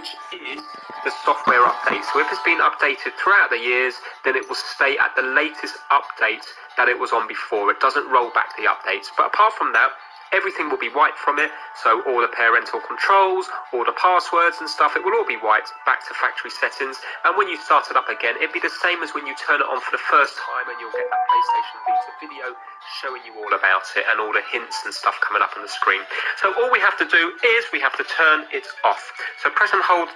which is the software update. So if it's been updated throughout the years, then it will stay at the latest update that it was on before. It doesn't roll back the updates. But apart from that, everything will be wiped from it. So all the parental controls, all the passwords and stuff, it will all be wiped back to factory settings. And when you start it up again, it'll be the same as when you turn it on for the first time, and you'll get that PlayStation Vita video showing you all about it and all the hints and stuff coming up on the screen. So all we have to do is we have to turn it off. So press and hold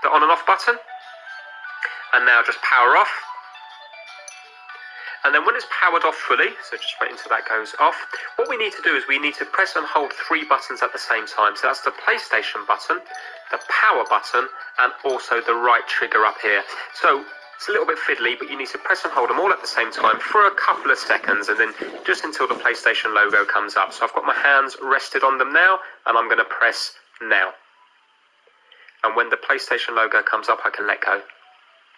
the on and off button, and now just power off. And then when it's powered off fully, so just wait until that goes off, what we need to do is we need to press and hold 3 buttons at the same time. So that's the PlayStation button, the power button, and also the right trigger up here. So it's a little bit fiddly, but you need to press and hold them all at the same time for a couple of seconds, and then just until the PlayStation logo comes up. So I've got my hands rested on them now, and I'm going to press now. And when the PlayStation logo comes up, I can let go.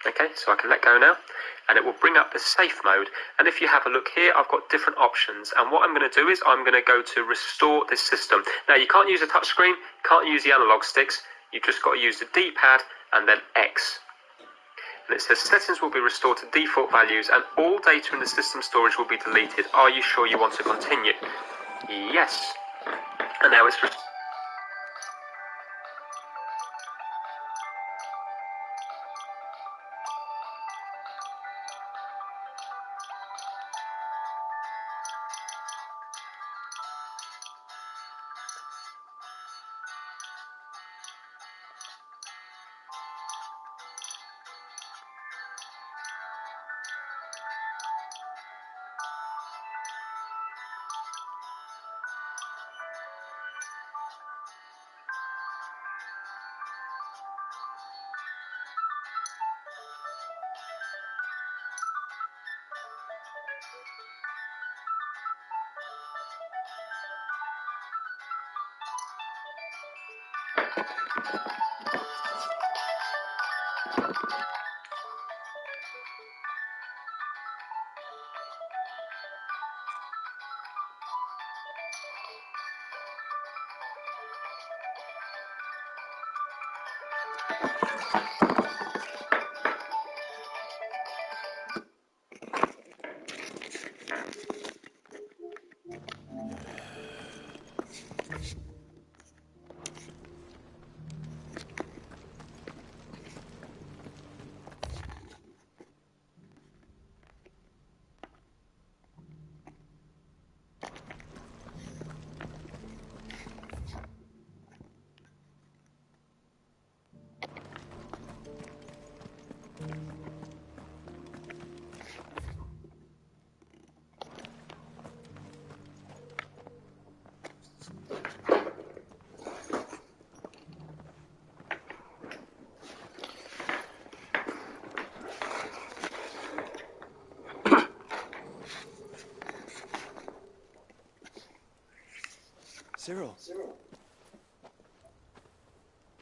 Okay, so I can let go now, and it will bring up the safe mode. And if you have a look here, I've got different options, and what I'm going to do is I'm going to go to restore this system. Now you can't use a touch screen, can't use the analog sticks, you've just got to use the D-pad and then X. And it says settings will be restored to default values and all data in the system storage will be deleted. Are you sure you want to continue? Yes. And now it's Cyril,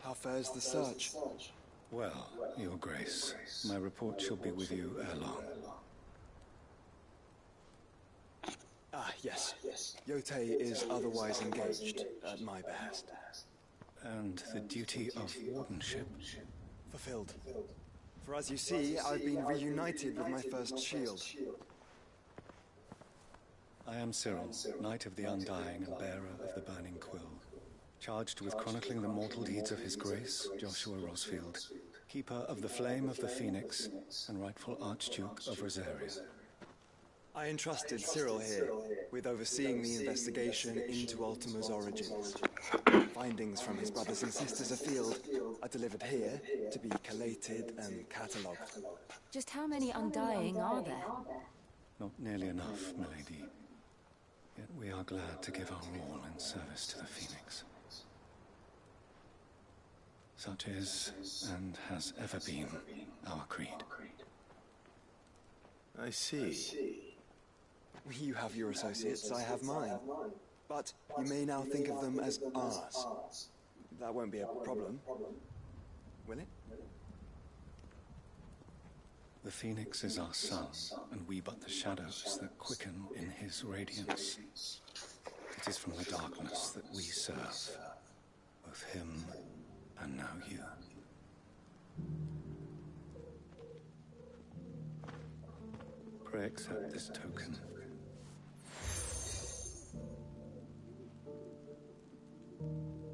how fares the search? Well, Your Grace, my report shall be with you ere long. Ah, yes. Yotei is otherwise engaged, at my behest. And the duty of wardenship? Fulfilled. For as you see, I've been reunited with my first shield. I am Cyril, Knight of the Undying and bearer of the Burning Quill, charged with chronicling the mortal deeds of His Grace, Joshua Rosfield, Keeper of the Flame of the Phoenix, and rightful Archduke of Rosaria. I entrusted Cyril here with overseeing the investigation into Ultima's origins. Findings from his brothers and sisters afield are delivered here to be collated and catalogued. Just how many Undying are there? Not nearly enough, milady. Yet we are glad to give our all in service to the Phoenix. Such is, and has ever been, our creed. I see. You have your associates, I have mine. But you may now think of them as ours. That won't be a problem, will it? The Phoenix is our sun, and we but the shadows that quicken in his radiance. It is from the darkness that we serve, both him and now you. I accept this token.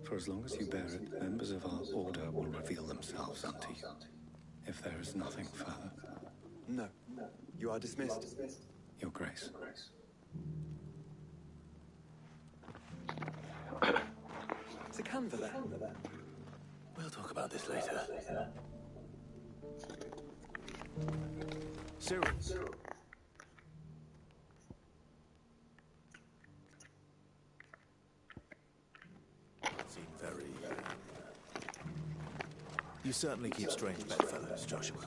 For as long as you bear it, members of our order will reveal themselves unto you. If there is nothing further. No. You are dismissed. Your Grace. It's a canva there. We'll talk about this later. Cyril. Seem very... You certainly keep strange bedfellows, Joshua.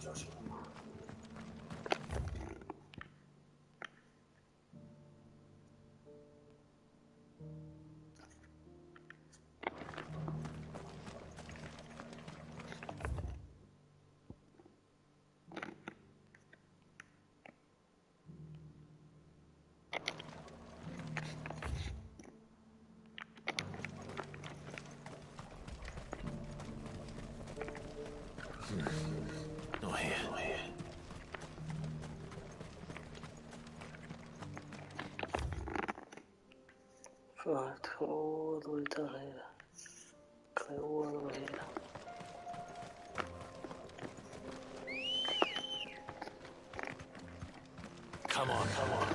Not here. Right, all the way down here. Okay, all the way here. Come on, come on.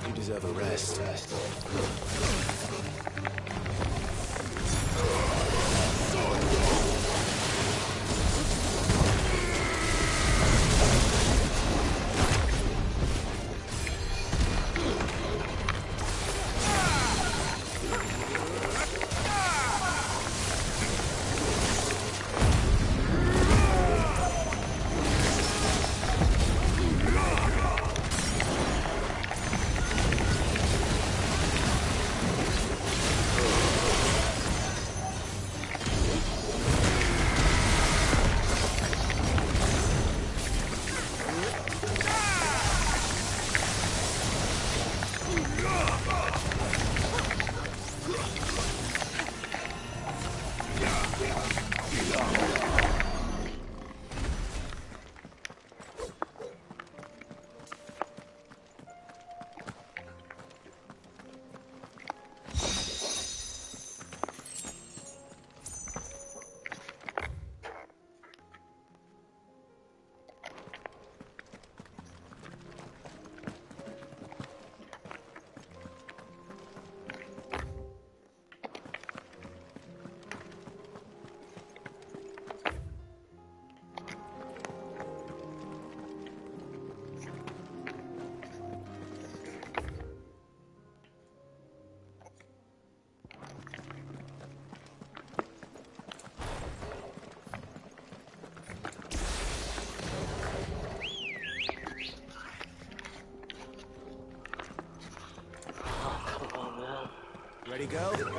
You deserve a rest. Ready, go?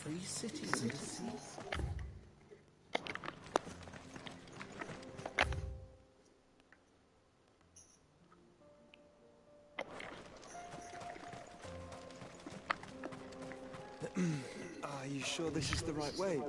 Free cities and seas. Are you sure this is the right way?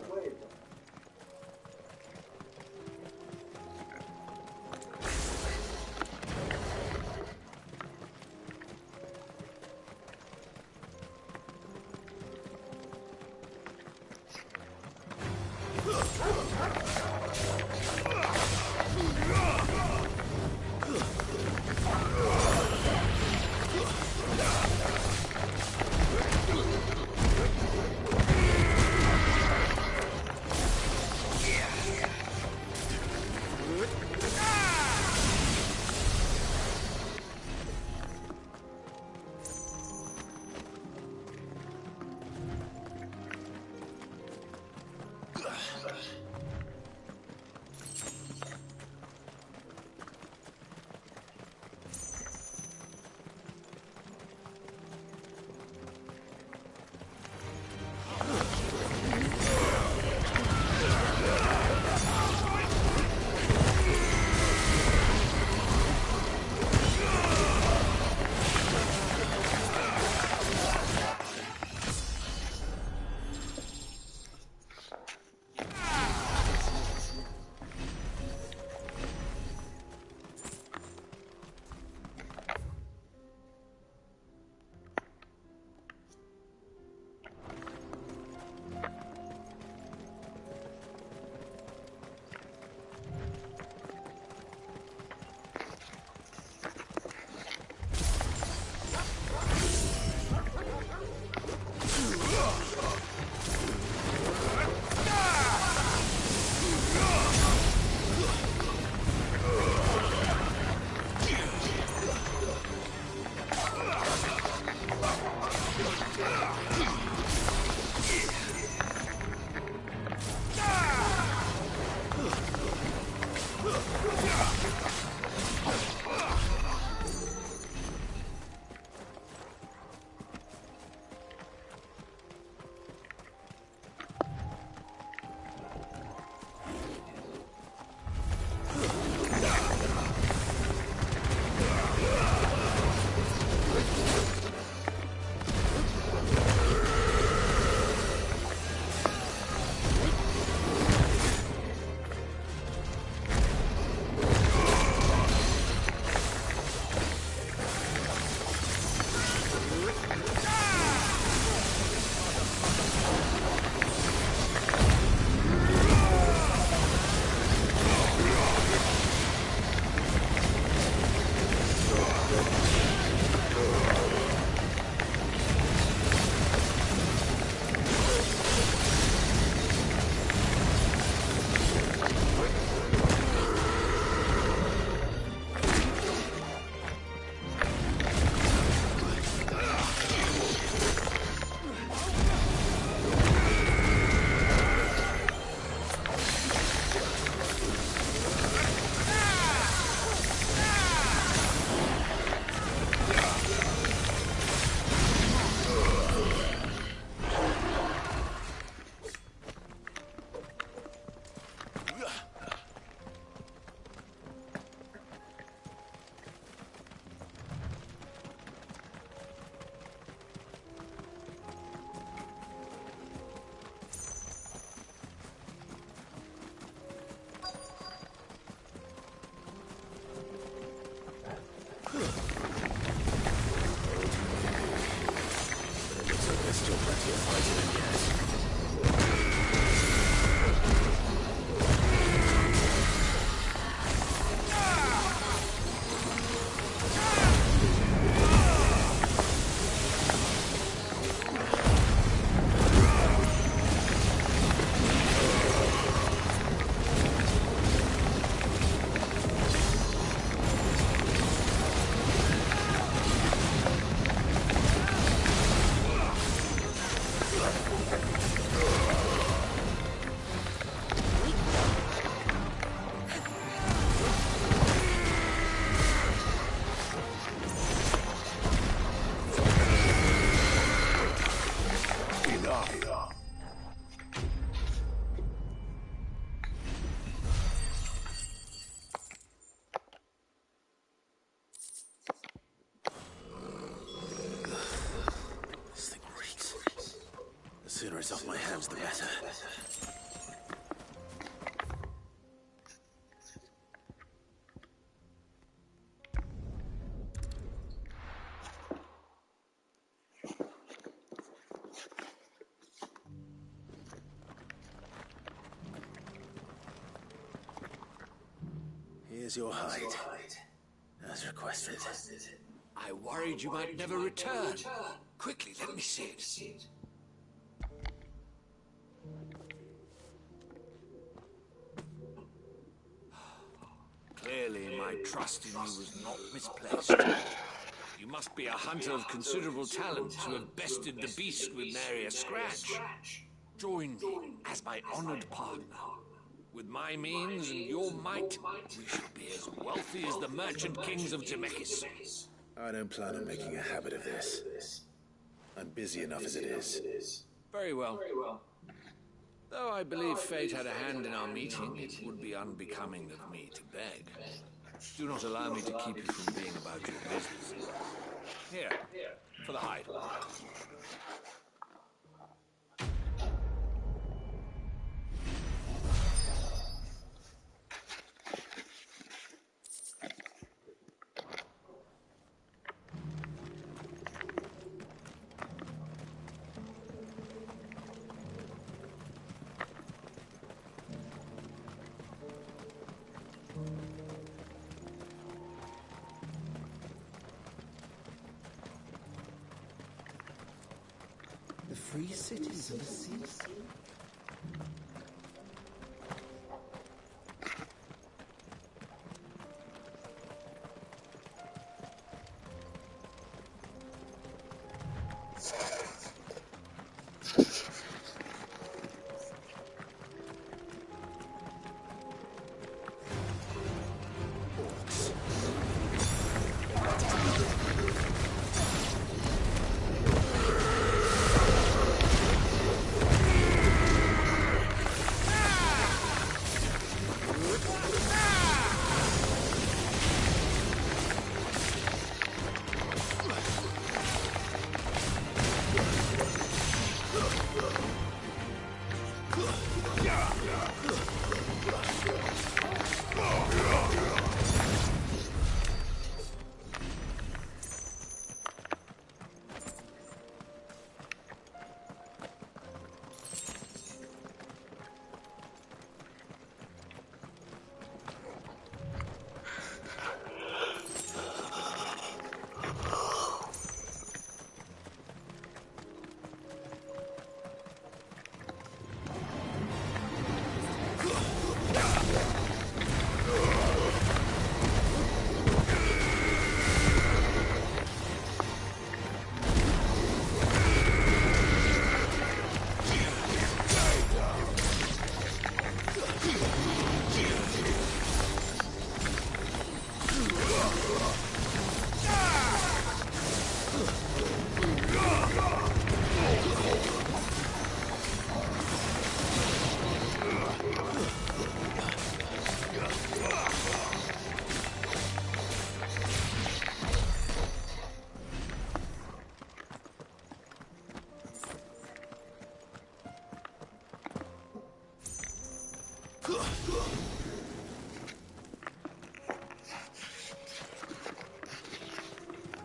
this off my hands, the better. Here's your hide, as requested. I worried you might never return. Quickly, let me see it. Clearly, my trust in you was not misplaced. You must be a hunter of considerable talent to have bested the beast with nary a scratch. Join me as my honored partner. With my means and your might, we shall be as wealthy as the merchant kings of Zemeckis. I don't plan on making a habit of this. I'm busy enough as it is. Very well. Though I believe fate had a hand in our meeting, it would be unbecoming of me to beg. Do not allow me to keep you from being about your business. Here, for the hide. The free cities and the seas.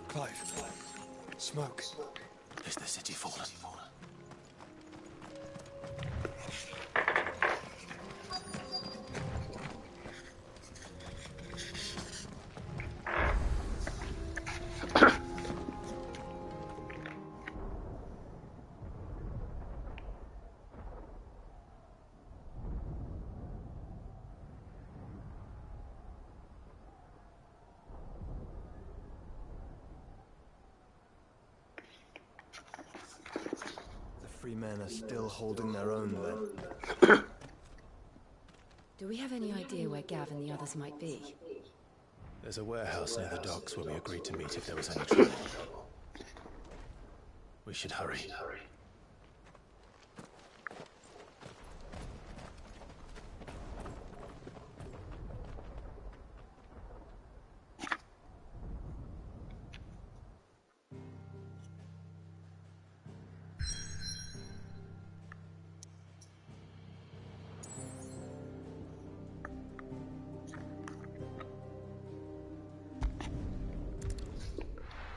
Clive. Smoke. Is the city fallen? The free men are still holding their own then. Do we have any idea where Gav and the others might be? There's a warehouse near the docks where we agreed to meet if there was any trouble. We should hurry.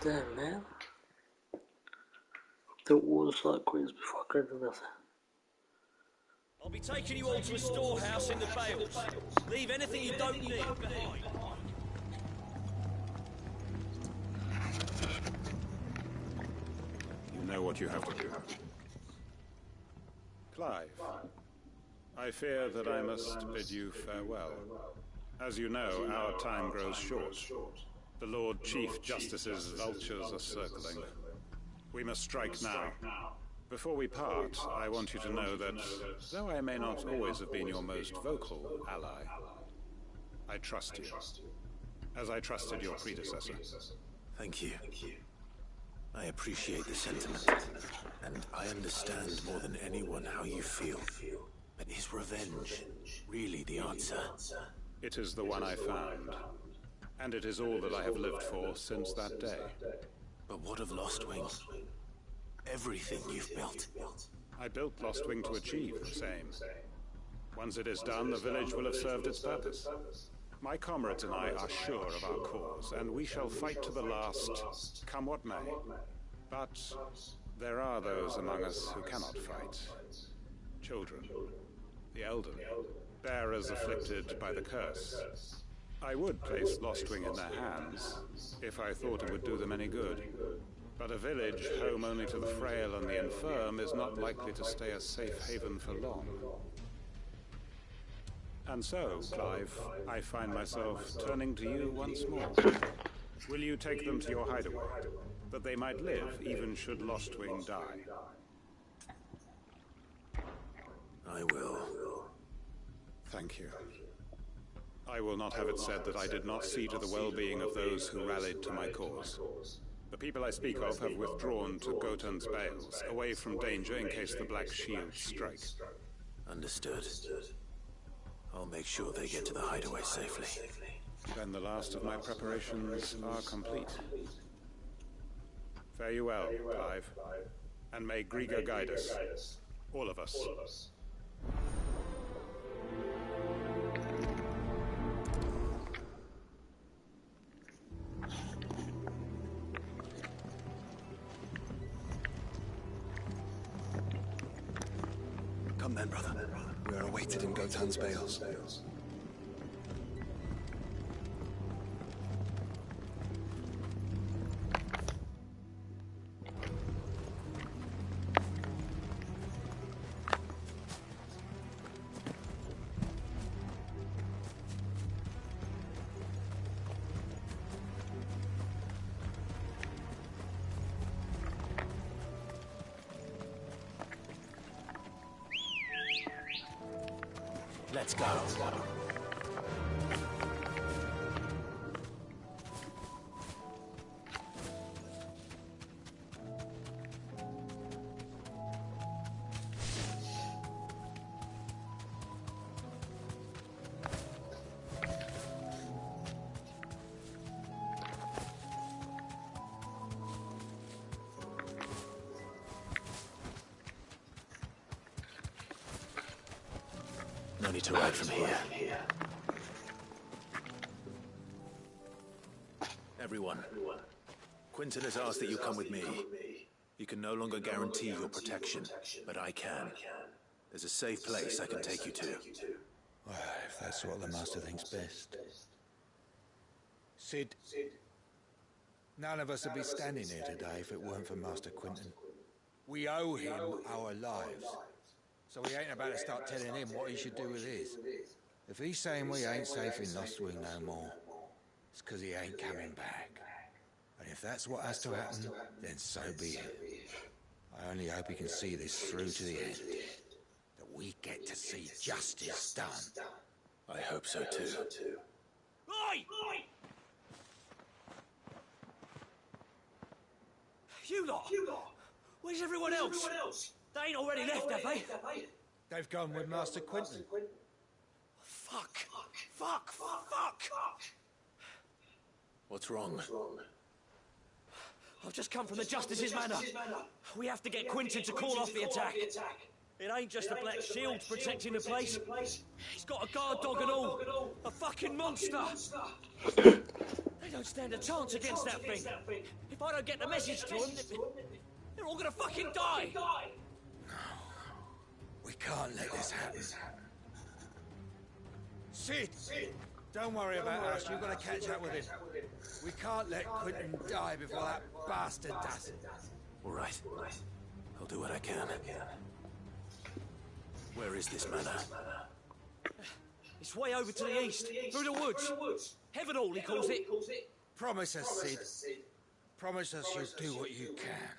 Damn, man. The water's like quiz before I go to nothing. I'll be taking you all to a storehouse in the Bales. Leave anything you don't need behind. You know what you have to do. Clive, I fear that I must bid you farewell. As you know, our time grows short. The Lord Chief Justice's vultures are circling. We must strike now. Before we part, I want you to know that, though I may not always have been your most vocal ally, I trust you, as I trusted your predecessor. Thank you. I appreciate the sentiment, and I understand more than anyone how you feel. But is revenge really the answer? It is the one I found, and it is all that I have lived for since that day. But what of Lostwing? Everything you've built. I built Lostwing to achieve the same. Once it is done, the village will have served its purpose. My comrades and I are sure of our cause, and we shall fight to the last, come what may. But there are those among us who cannot fight. Children, the elderly, bearers afflicted by the curse. I would place Lostwing in their hands, if I thought it would do them any good. But a village home only to the frail and the infirm is not likely to stay a safe haven for long. And so, Clive, I find myself turning to you once more. Will you take them to your hideaway, that they might live even should Lostwing die? I will. Thank you. I will not have it said that I did not see to the well-being of those who rallied to my cause. The people I speak of have withdrawn to Gotan's Bales, away from danger in case the Black Shields strike. Understood. I'll make sure they get to the hideaway safely. Then the last of my preparations are complete. Fare you well, Clive. And may Griga guide us. All of us. Come then, brother. We are awaited in Gotan's Bales. Let's go. No need to ride from here. Everyone, Quinton has asked that you come with me. You can no longer guarantee your protection, but I can. There's a safe place I can take you to. Well, if that's what the Master thinks best. Sid, none of us would be standing here today if it weren't for Master Quinton. We owe him our lives. So we ain't about to start telling him what he should do with his. If he's saying we ain't safe in Lostwing no more, it's because he ain't coming back. And if that's what has to happen, then so be it. I only hope he can see this through to the end. That we get to see justice done. I hope so too. Oi! You lot! Where's everyone else? They ain't already left, have they? They've gone with Master Quinton. Fuck! What's wrong? I've just come from the Justice's manor. We have to get Quinton to call off the attack. It ain't just the Black Shield protecting the place. He's got a guard dog and all. A fucking monster. They don't stand a chance against that thing. If If I don't get the message to them, they're all gonna fucking die! We can't let this happen. Sid! Don't worry about us, you've got to catch up with him. We can't let Quentin die before that bastard does. All right. I'll do what I can. Where is this manor? It's way over to the east, through the woods. Heaven Hall, he calls it. Promise us, Sid. Promise us you'll do what you can.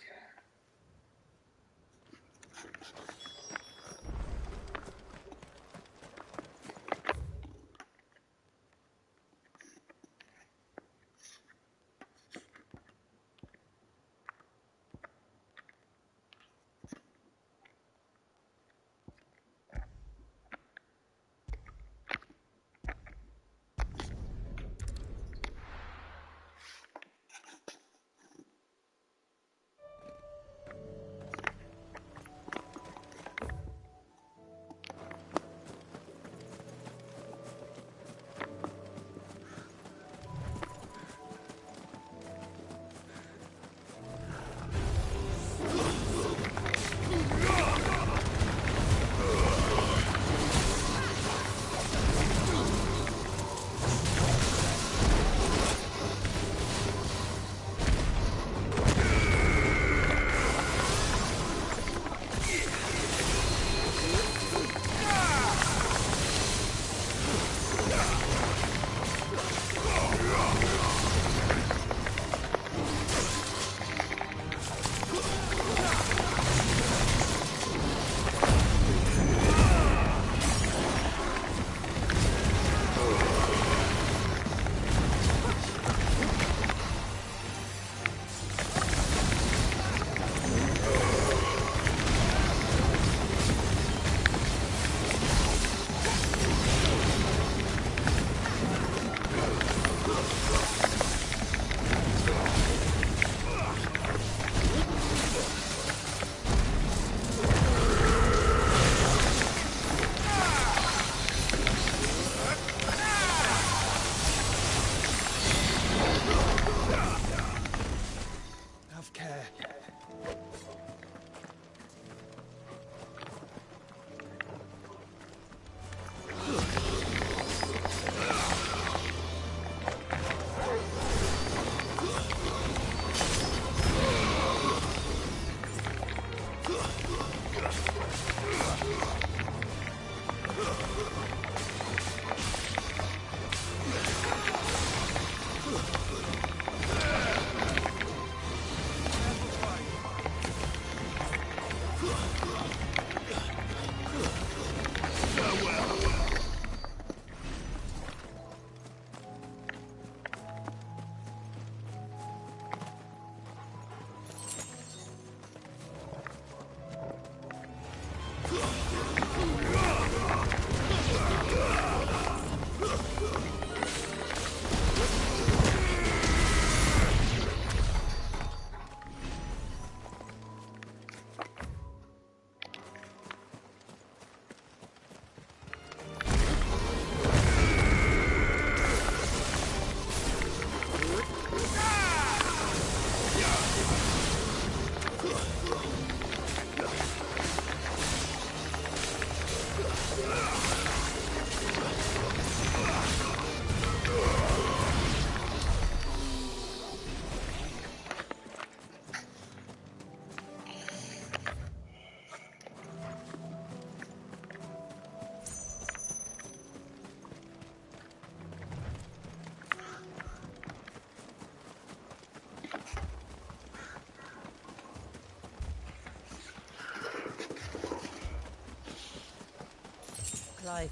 Clive,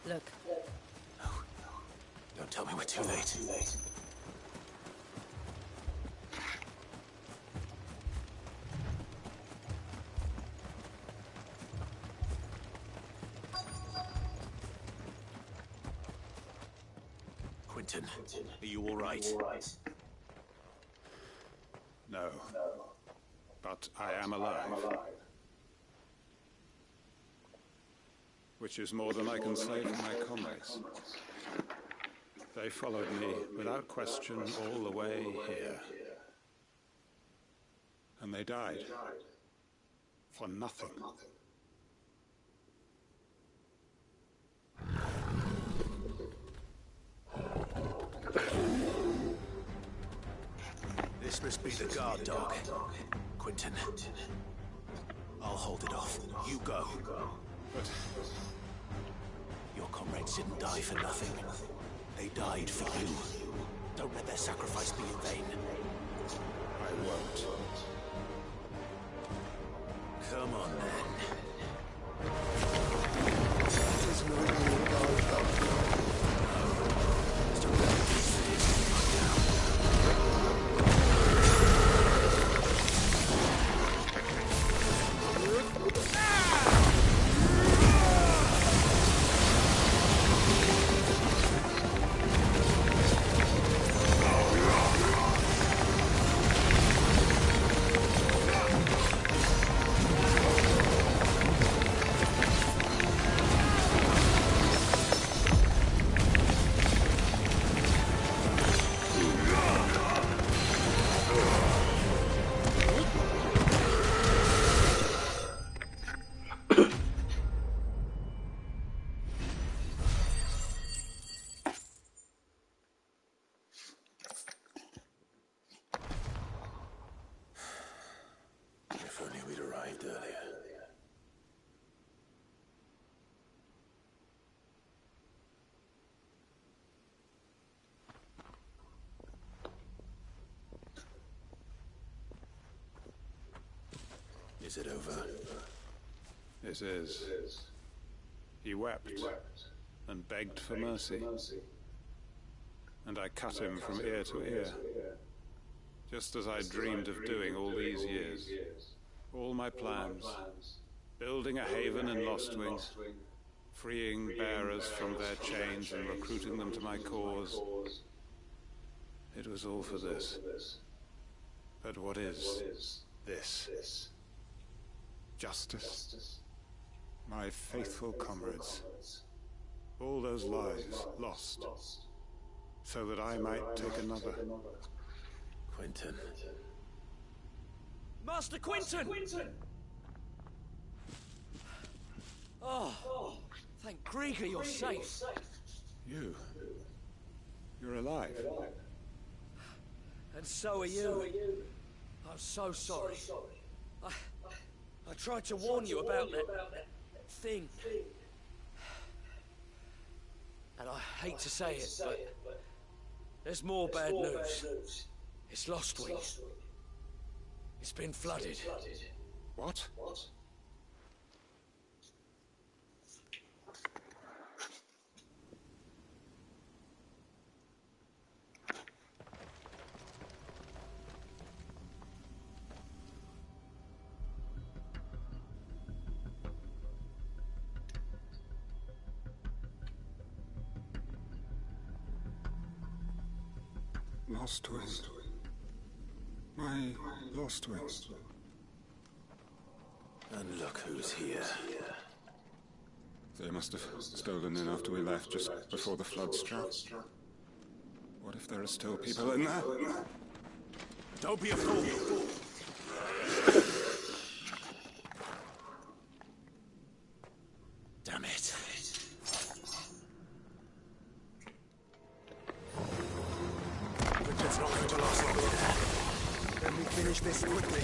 look. No. Don't tell me we're too late. Quentin, are you all right? No. But I am alive. Which is more than I can say for my comrades. They followed me without question all the way here. And they died. For nothing. This must be the guard dog. Quentin. I'll hold it off. You go. But your comrades didn't die for nothing. They died for you. Don't let their sacrifice be in vain. I won't. Come on, then. There's no real guard dog. It's a real piece that is right now. If only we'd arrived earlier. Is it over? It is. He wept and begged for mercy. And I cut him from ear to ear. Just as I dreamed of doing all these years. All my plans. Building a haven in Lostwing. Freeing bearers from their chains and recruiting them to my cause. It was all for this. But what is this? Justice? My faithful comrades. All those lives lost. So that I might take another. Quentin. Master Quentin! Oh, thank Grieger you're safe. You're alive. And so are you. I'm so sorry. I tried to warn you about that thing. And I hate to say it, but there's more bad news. It's Lostwing. It's been flooded. What? Lostwing. My Lostwing. And look who's here. They must have stolen in after we left, just before the flood struck. What if there are still people in there? Don't be a fool! Damn it. It's not going to last long. Let me finish this quickly.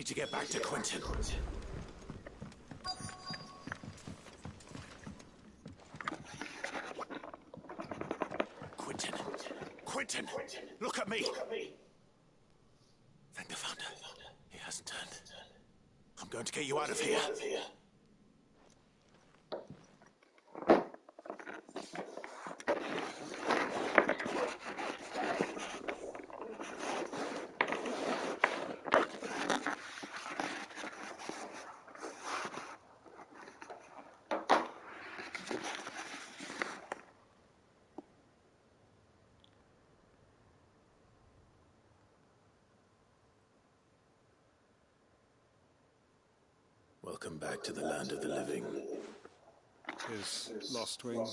to get back to Quentin. Quentin! Look at me! Thank the Founder. He hasn't turned. I'm going to get you out of here. Welcome back to the land of the living. Is Lost Wing?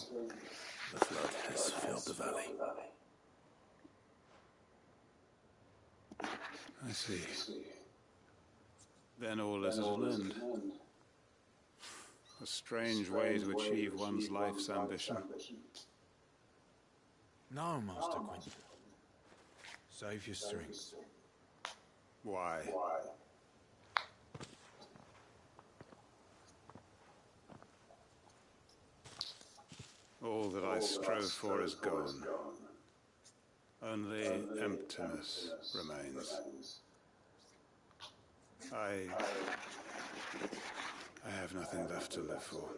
The flood has filled the valley. I see. Then all is at an end. A strange way to achieve one's life's ambition. No, Master Quentin. Save your strength. Why? All that I strove for is gone. Only emptiness remains. I have nothing left to live for.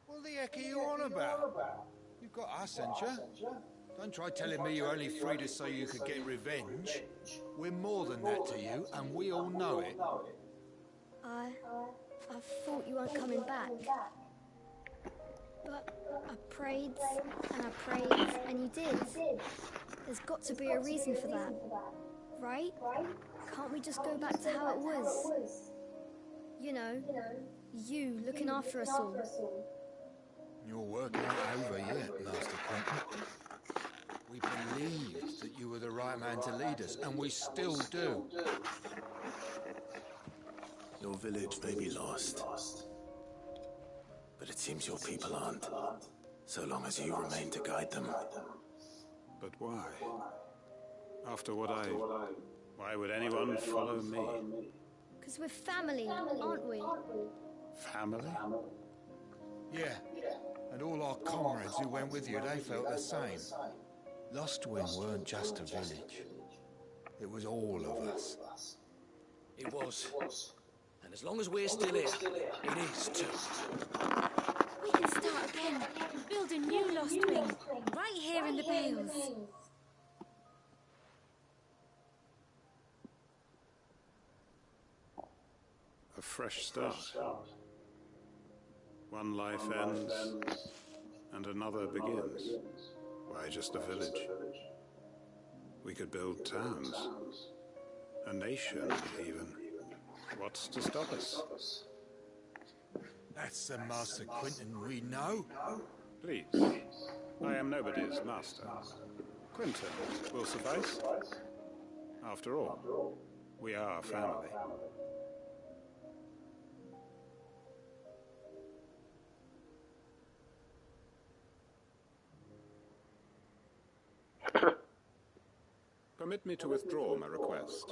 What the heck are you on about? You've got us, ain't you? Don't try telling me you only freed us so you could get revenge. We're more than that to you, and we all know it. I thought you weren't coming back. But I prayed, and I prayed, and you did. There's got to be a reason for that, right? Can't we just go back to how it was? You know, you looking after us all. Your work ain't over yet, Master Quentin. We believed that you were the right man to lead us, and we still do. Your village may be lost, but it seems your people aren't, so long as you remain to guide them. But why? After what why would anyone follow me? Because we're family, aren't we? Family? Yeah, and all our comrades who went with you, they felt the same. Lost Wing weren't just a village. It was all of us. It was. And as long as we're still here, it is too. We can start again, build a new Lost Wing, right here in the Bales. A fresh start. One life ends, and another begins. Why just a village? We could build towns. A nation, even. What's to stop us? That's the Master Quentin we know. Please. I am nobody's master. Quentin will suffice. After all, we are family. Permit me to withdraw my request.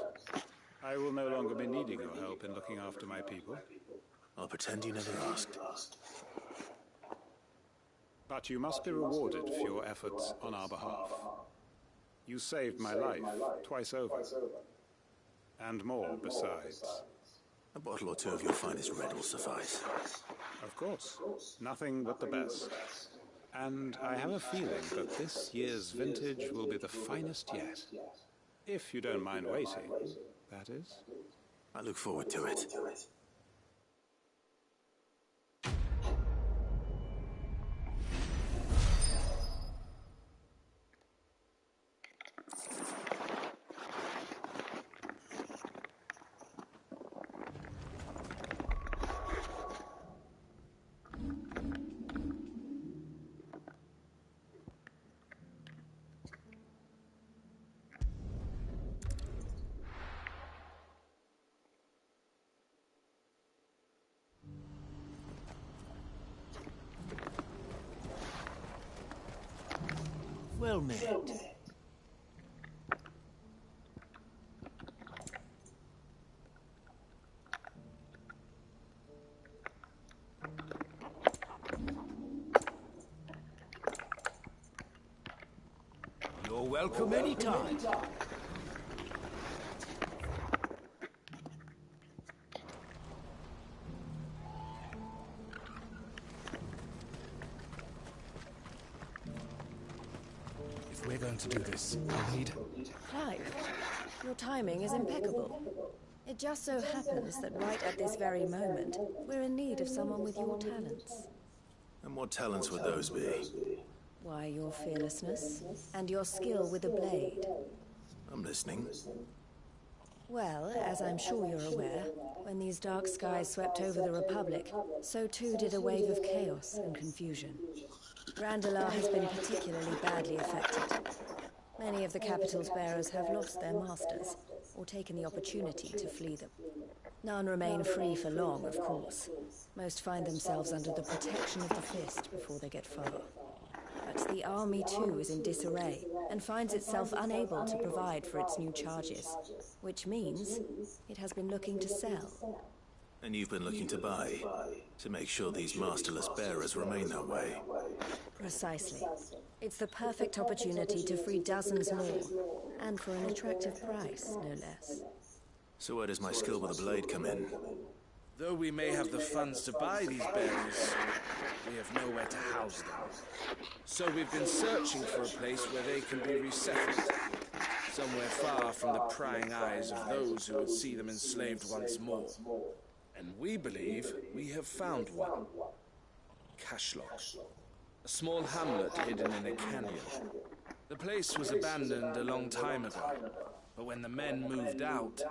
I will no longer be needing your help in looking after my people. I'll pretend you never asked. But you must be rewarded for your efforts on our behalf. You saved my life twice over. And more besides. A bottle or two of your finest red will suffice. Of course. Nothing but the best. And I have a feeling that this year's vintage will be the finest yet. If you don't mind waiting, that is. I look forward to it. Well met. welcome any time. If we're going to do this, I'll need... Clive, your timing is impeccable. It just so happens that right at this very moment, we're in need of someone with your talents. And what talents would those be? Why, your fearlessness and your skill with a blade. I'm listening. Well, as I'm sure you're aware, when these dark skies swept over the Republic, so too did a wave of chaos and confusion. Randalar has been particularly badly affected. Many of the capital's bearers have lost their masters, or taken the opportunity to flee them. None remain free for long, of course. Most find themselves under the protection of the Fist before they get far. But the army too is in disarray, and finds itself unable to provide for its new charges, which means it has been looking to sell. And you've been looking to buy, to make sure these masterless bearers remain that way. Precisely. It's the perfect opportunity to free dozens more, and for an attractive price, no less. So where does my skill with a blade come in? Though we may have the funds to buy these bearers, we have nowhere to house them. So we've been searching for a place where they can be resettled. Somewhere far from the prying eyes of those who would see them enslaved once more. And we believe we have found one. Cashlock. A small hamlet hidden in a canyon. The place was abandoned a long time ago, but when the men moved out,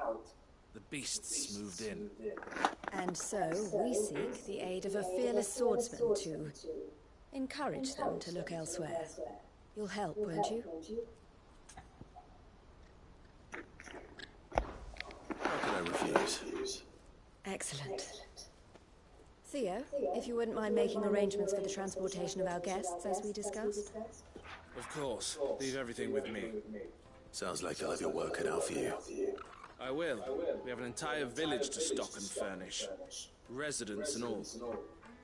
the beasts moved in. And so we seek the aid of a fearless swordsman to encourage them to look elsewhere. You'll help, won't you? How could I refuse? Excellent. Theo, if you wouldn't mind making arrangements for the transportation of our guests, as we discussed. Of course. Leave everything with me. Sounds like you'll have your work cut out for you. I will. We have an entire village to stock and furnish. Residents and all.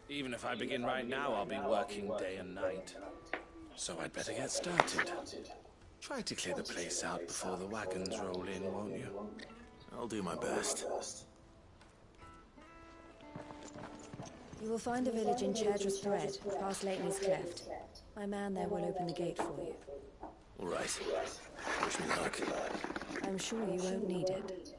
Even if I begin right now, I'll be working day and night. So I'd better get started. Try to clear the place out before the wagons roll in, won't you? I'll do my best. You will find a village in Chairdress Thread, past Lateney's Cleft. My man there will open the gate for you. All right. Wish me luck. I'm sure you won't need it.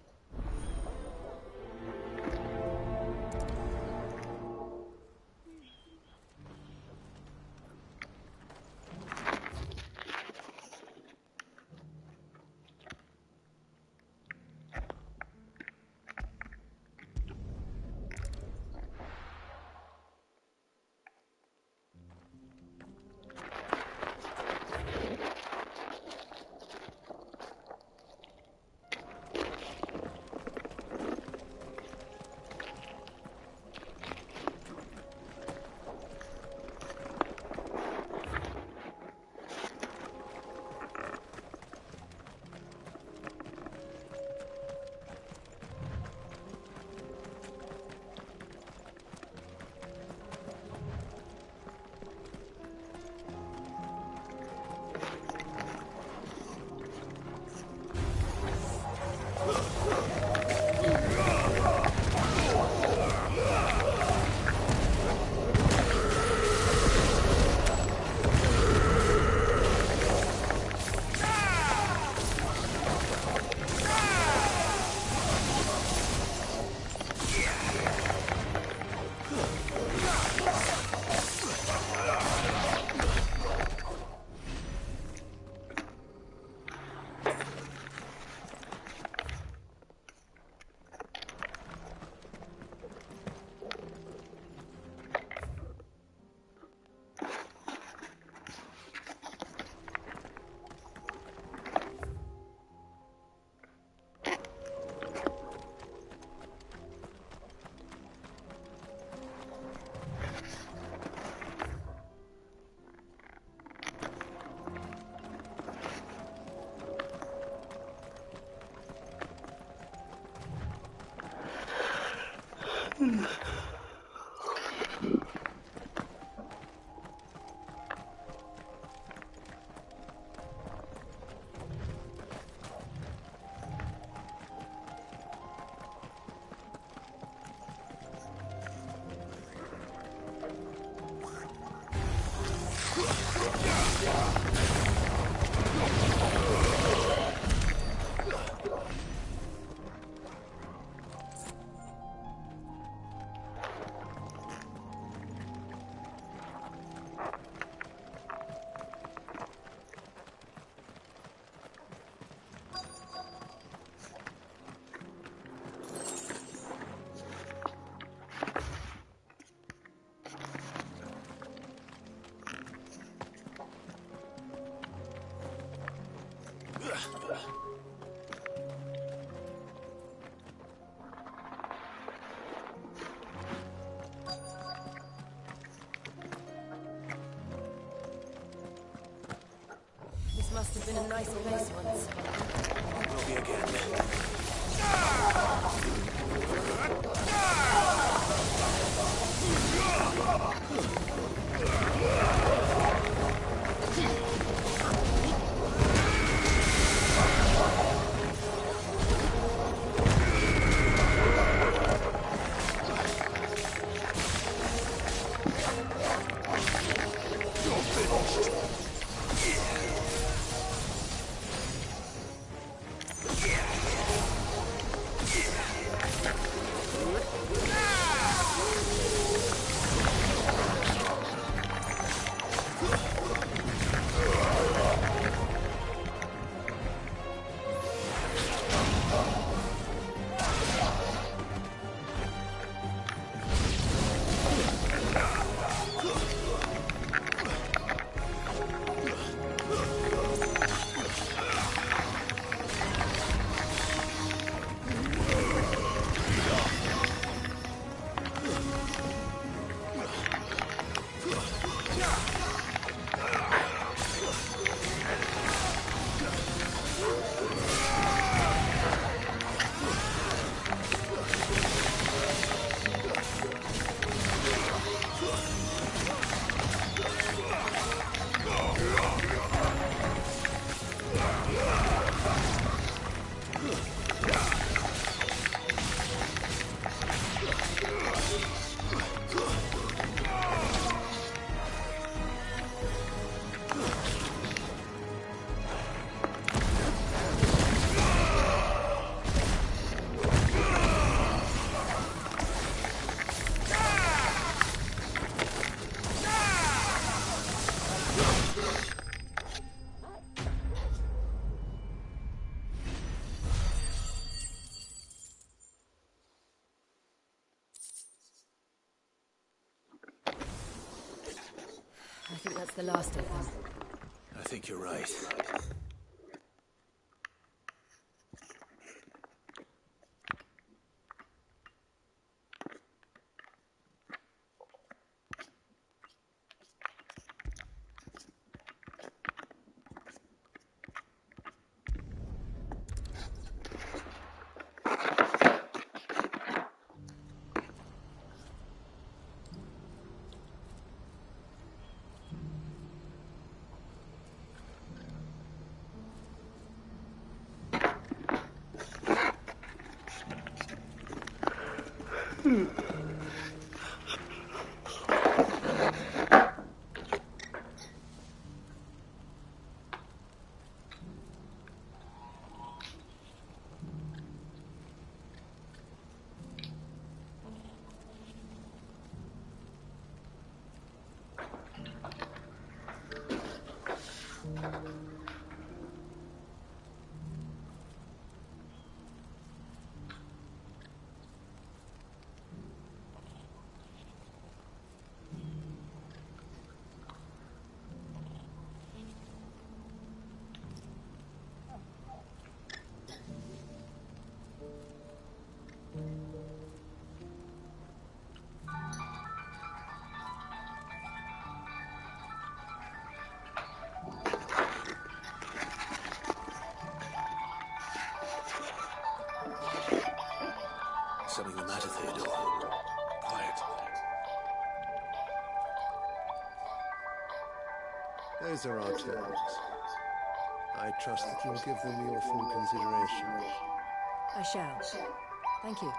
been a nice place once. Will be again. I think that's the last of them. I think you're right. Something the matter, Theodore? Quiet. Those are our terms. I trust that you'll give them your full consideration. I shall. Thank you.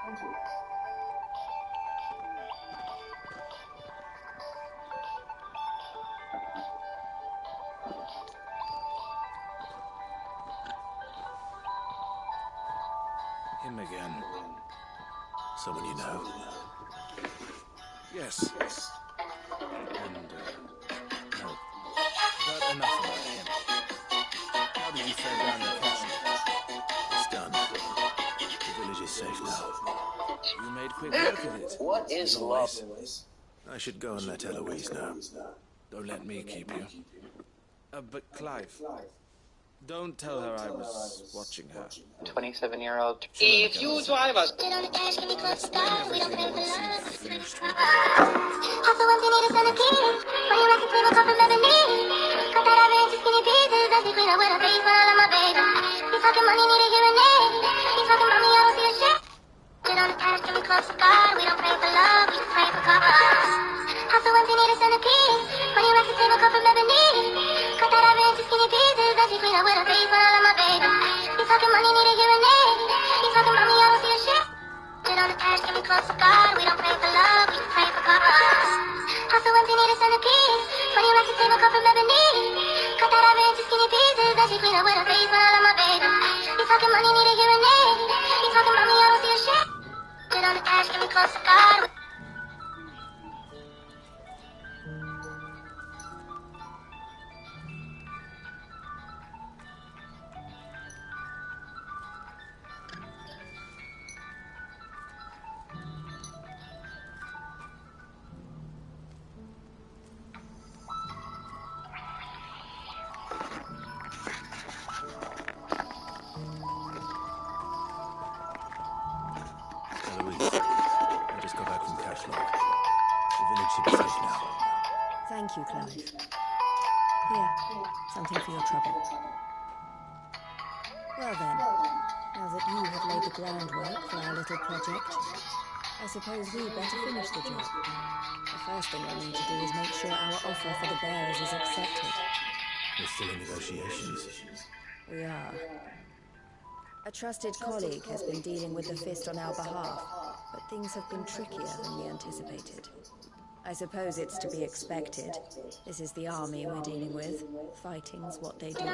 Him again. Someone you know? Yes. And, no. But enough about him. How did you fare down in Castle? It's done. The village is safe now. You made quick work of it. What is love? I should go and let Eloise know. Don't let me keep you. But Clive, don't tell her I was watching her. 27-year-old. If you drive us. I'll explain everything once you've finished with Also, once you need a son of king, when you ask me to come from me, cut that average skinny pieces of the clean up with a face, smile on my baby. You talking money, need a hearing aid. You talking about me, I don't see a shit. Get on the cash, give me close to God. We don't pray for love, we just pray for cause. House so empty, need a centerpiece. Money racks, the table, come from ebony. Cut that iron into skinny pieces. Then she clean up with a face, smile on my baby. You talking money, need a hearing aid. You talking about me, I don't see a shit. Get on the cash, give me close to God. We don't pray for love, we just pray for cause. House so empty, need a centerpiece. Money racks, the table, come from ebony. Cut that iron into skinny pieces. Then she clean up with a face, smile on my baby. You talking money, need a hearing aid. You talking about me, I don't see a shit. Get on the cash, give me close to God. Eloise, I just got back from cash log. The village should be safe now. Thank you, Clive. Here, something for your trouble. Well then, now that you have laid the groundwork for our little project, I suppose we'd better finish the job. The first thing we'll need to do is make sure our offer for the bearers is accepted. We're still in negotiations. We are. A trusted colleague has been dealing with the Fist on our behalf, but things have been trickier than we anticipated. I suppose it's to be expected. This is the army we're dealing with. Fighting's what they do.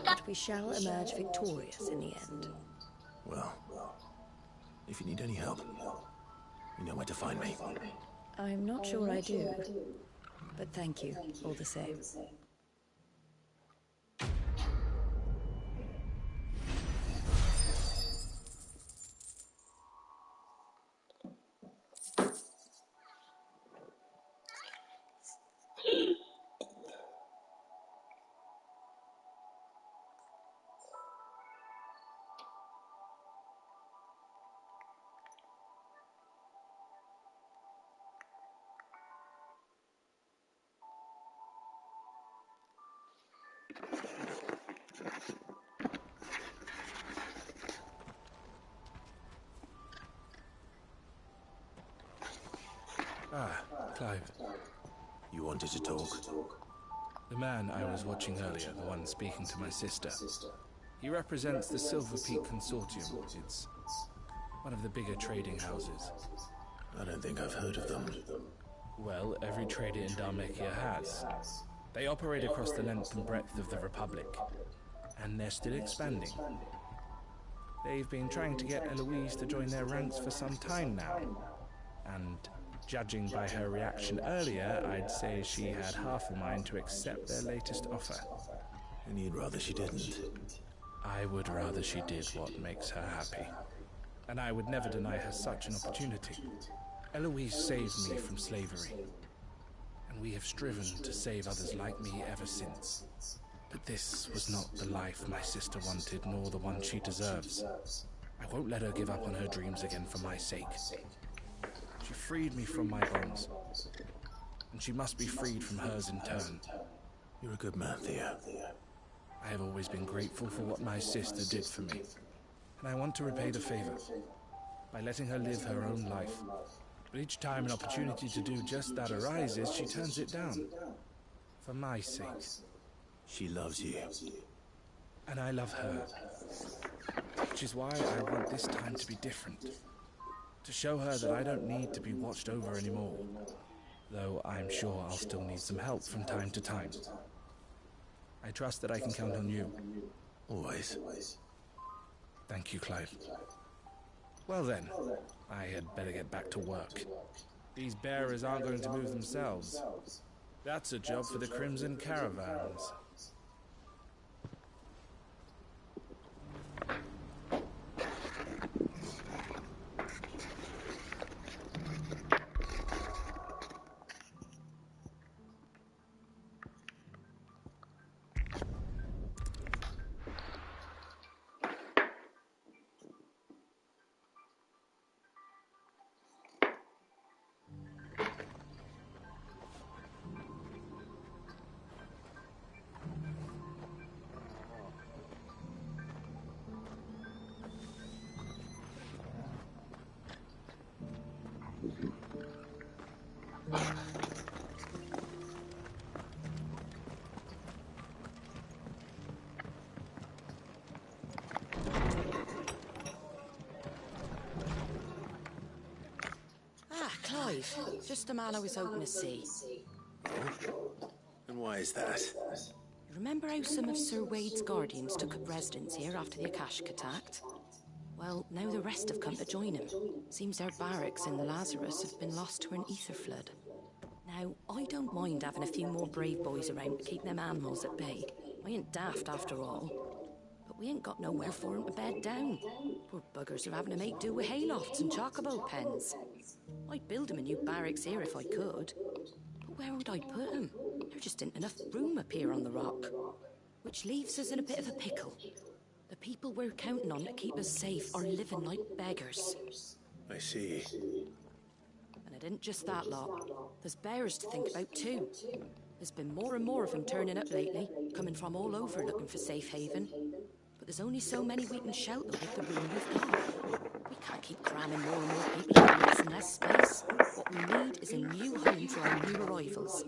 But we shall emerge victorious in the end. Well, if you need any help, you know where to find me. I'm not sure I do, but thank you all the same. Ah, Clive. You wanted to talk? The man I was watching earlier, the one speaking to my sister. He represents the Silver Peak Consortium. It's one of the bigger trading houses. I don't think I've heard of them. Well, every trader in Dharmekia has. They operate across the length and breadth of the Republic, and they're still expanding. They've been trying to get Eloise to join their ranks for some time now, and judging by her reaction earlier, I'd say she had half a mind to accept their latest offer. And you'd rather she didn't? I would rather she did what makes her happy. And I would never deny her such an opportunity. Eloise saved me from slavery, and we have striven to save others like me ever since. But this was not the life my sister wanted, nor the one she deserves. I won't let her give up on her dreams again for my sake. She freed me from my bonds, and she must be freed from hers in turn. You're a good man, Theo. I have always been grateful for what my sister did for me, and I want to repay the favor by letting her live her own life. But each time an opportunity to do just that arises, she turns it down. For my sake. She loves you. And I love her. Which is why I want this time to be different. To show her that I don't need to be watched over anymore. Though I'm sure I'll still need some help from time to time. I trust that I can count on you. Always. Thank you, Clive. Well then, I had better get back to work. These bearers aren't going to move themselves. That's a job for the Crimson Caravans. Clive, just the man I was hoping to see. Oh? And why is that? You remember how some of Sir Wade's guardians took up residence here after the Akashic attacked? Well, now the rest have come to join him. Seems their barracks in the Lazarus have been lost to an ether flood. Now, I don't mind having a few more brave boys around to keep them animals at bay. I ain't daft after all. But we ain't got nowhere for 'em to bed down. Poor buggers are having to make do with haylofts and chocobo pens. I'd build 'em a new barracks here if I could. But where would I put 'em? There just ain't enough room up here on the rock. Which leaves us in a bit of a pickle. The people we're counting on to keep us safe are living like beggars. I see. And it ain't just that lot. There's bears to think about too. There's been more and more of them turning up lately, coming from all over looking for safe haven. But there's only so many we can shelter with the room we've got. We can't keep cramming more and more people into less and less space. What we need is a new home for our new arrivals.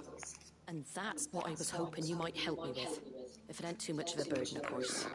And that's what I was hoping you might help me with. If it ain't too much of a burden, of course.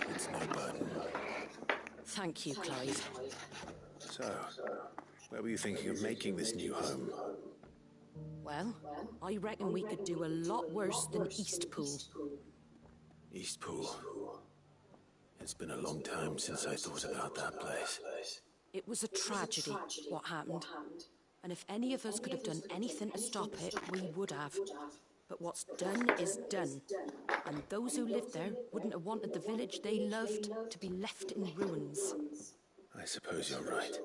It's no burden. Thank you, Clive. So, where were you thinking of making this new home? Well, I reckon we could do a lot worse than Eastpool. Eastpool. It's been a long time since I thought about that place. It was a tragedy, what happened. And if any of us could have done anything to stop it, we would have. But what's done is done. And those who lived there wouldn't have wanted the village they loved to be left in ruins. I suppose you're right.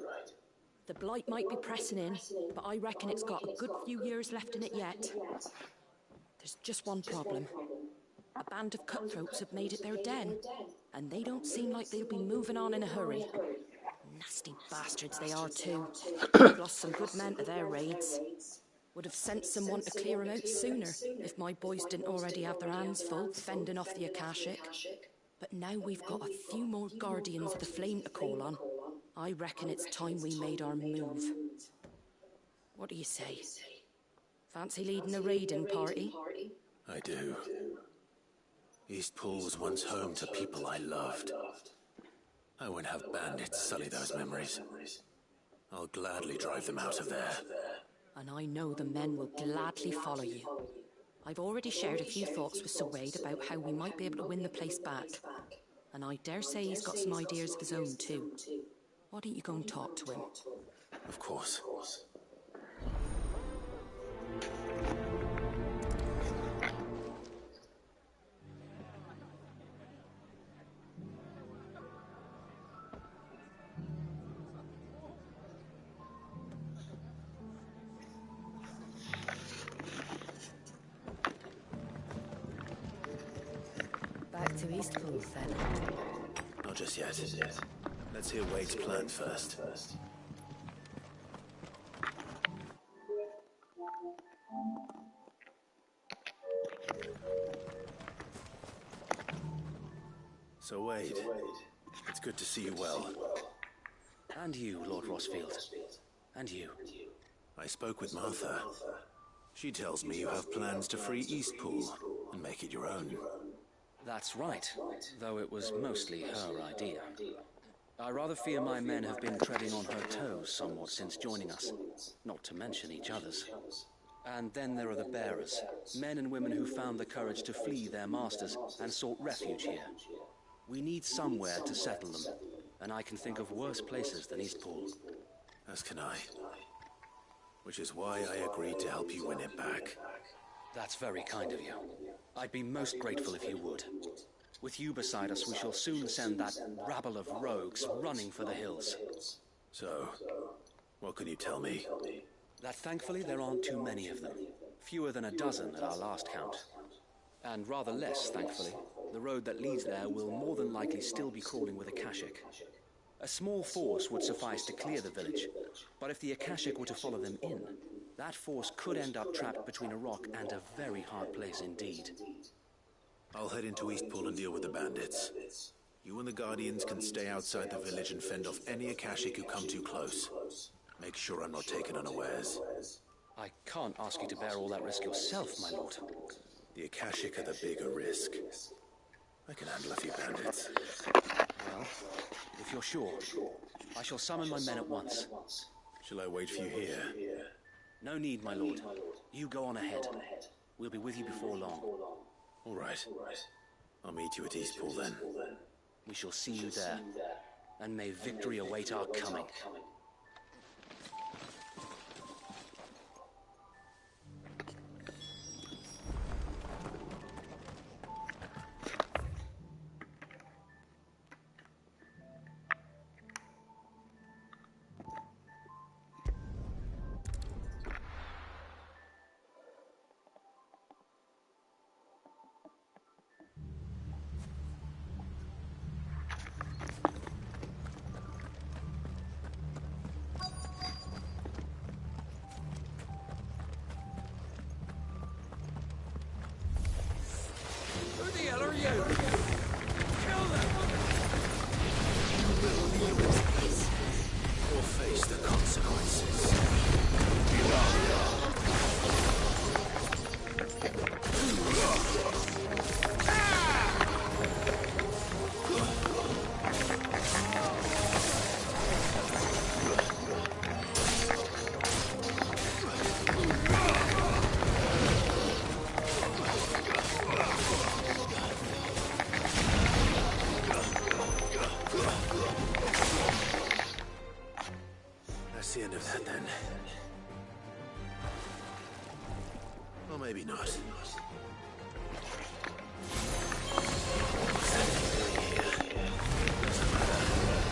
The blight might be pressing in, but I reckon it's got a good few years left in it yet. There's just one problem. A band of cutthroats have made it their den, and they don't seem like they'll be moving on in a hurry. Nasty bastards they are too. They've lost some good men to their raids. Would have sent someone to clear them out sooner, if my boys didn't already have their hands full fending off the Akashic. But now we've got a few more guardians of the flame to call on. I reckon it's time we made our move. What do you say? Fancy leading a raiding party? I do. Eastpool was once home to people I loved. I won't have bandits sully those memories. I'll gladly drive them out of there. And I know the men will gladly follow you. I've already shared a few thoughts with Sir Wade about how we might be able to win the place back. And I dare say he's got some ideas of his own too. Why don't you go and talk to him? Of course. Back to Eastpool, then. Not just yet. Let's hear Wade's plan first. So Wade, It's good to see you well. And you, Lord Rosfield. And you. I spoke with Martha. She tells me you have plans to free Eastpool and make it your own. That's right, though it was mostly her idea. I rather fear my men have been treading on her toes somewhat since joining us, not to mention each other's. And then there are the bearers, men and women who found the courage to flee their masters and sought refuge here. We need somewhere to settle them, and I can think of worse places than Eastpool. As can I. Which is why I agreed to help you win it back. That's very kind of you. I'd be most grateful if you would. With you beside us, we shall soon send that rabble of rogues running for the hills. So, what can you tell me? That thankfully there aren't too many of them. Fewer than a dozen at our last count. And rather less, thankfully. The road that leads there will more than likely still be crawling with Akashic. A small force would suffice to clear the village, but if the Akashic were to follow them in, that force could end up trapped between a rock and a very hard place indeed. I'll head into Eastpool and deal with the bandits. You and the Guardians can stay outside the village and fend off any Akashic who come too close. Make sure I'm not taken unawares. I can't ask you to bear all that risk yourself, my lord. The Akashic are the bigger risk. I can handle a few bandits. Well, if you're sure, I shall summon my men at once. Shall I wait for you here? No need, my lord. You go on ahead. We'll be with you before long. All right. I'll meet you at Eastpool then. We shall see you there, and may victory await our coming. That's the end of that then. Or maybe not.